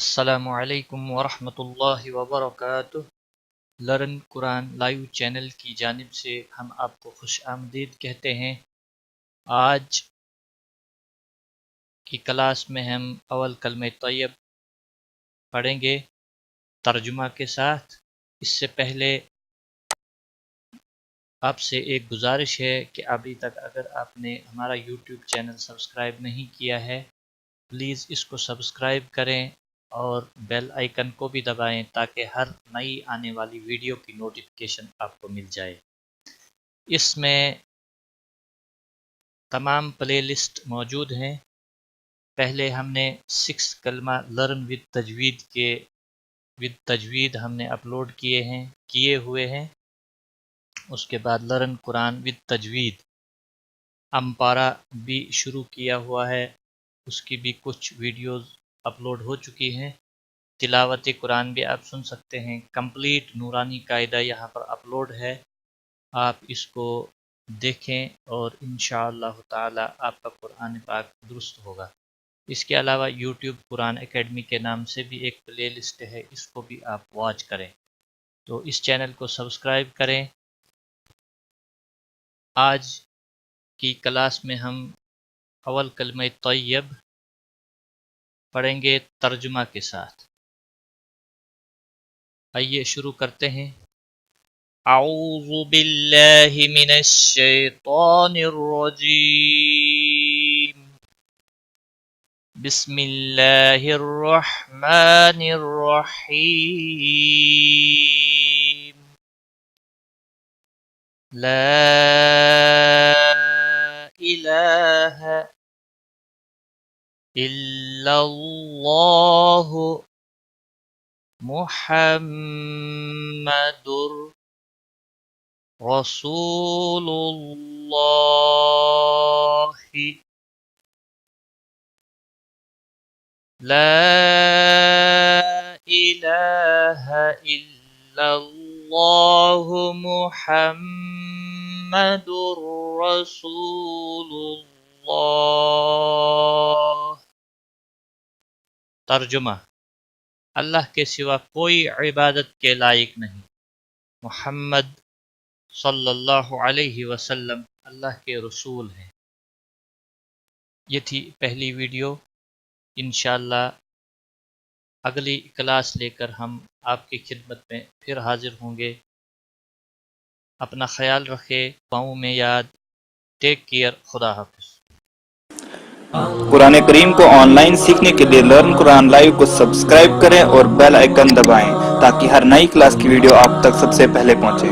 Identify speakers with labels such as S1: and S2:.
S1: السلام علیکم ورحمۃ اللہ وبرکاتہ۔ لرن قرآن لائیو چینل کی جانب سے ہم آپ کو خوش آمدید کہتے ہیں۔ آج کی کلاس میں ہم اول کلمہ طیب پڑھیں گے ترجمہ کے ساتھ۔ اس سے پہلے آپ سے ایک گزارش ہے کہ ابھی تک اگر آپ نے ہمارا یوٹیوب چینل سبسکرائب نہیں کیا ہے پلیز اس کو سبسکرائب کریں اور بیل آئیکن کو بھی دبائیں تاکہ ہر نئی آنے والی ویڈیو کی نوٹیفیکیشن آپ کو مل جائے۔ اس میں تمام پلے لسٹ موجود ہیں۔ پہلے ہم نے 6 کلمہ لرن ود تجوید ہم نے اپلوڈ کیے ہوئے ہیں۔ اس کے بعد لرن قرآن ود تجوید امپارہ بھی شروع کیا ہوا ہے، اس کی بھی کچھ ویڈیوز اپلوڈ ہو چکی ہیں۔ تلاوت قرآن بھی آپ سن سکتے ہیں۔ کمپلیٹ نورانی قاعدہ یہاں پر اپلوڈ ہے، آپ اس کو دیکھیں اور انشاءاللہ تعالی آپ کا قرآن پاک درست ہوگا۔ اس کے علاوہ یوٹیوب قرآن اکیڈمی کے نام سے بھی ایک پلے لسٹ ہے، اس کو بھی آپ واچ کریں، تو اس چینل کو سبسکرائب کریں۔ آج کی کلاس میں ہم اول کلمہ طیب پڑھیں گے ترجمہ کے ساتھ۔ آئیے شروع کرتے ہیں۔ اعوذ باللہ من الشیطان الرجیم، بسم اللہ الرحمن الرحیم، لا الہ الا اللہ محمد رسول اللہ، لا الہ الا اللہ محمد رسول اللہ۔ ترجمہ: اللہ کے سوا کوئی عبادت کے لائق نہیں، محمد صلی اللہ علیہ وسلم اللہ کے رسول ہیں۔ یہ تھی پہلی ویڈیو۔ انشاءاللہ اگلی کلاس لے کر ہم آپ کی خدمت میں پھر حاضر ہوں گے۔ اپنا خیال رکھے، پاؤں میں یاد، ٹیک کیئر، خدا حافظ۔
S2: قرآن کریم کو آن لائن سیکھنے کے لیے لرن قرآن لائیو کو سبسکرائب کریں اور بیل آئیکن دبائیں تاکہ ہر نئی کلاس کی ویڈیو آپ تک سب سے پہلے پہنچے۔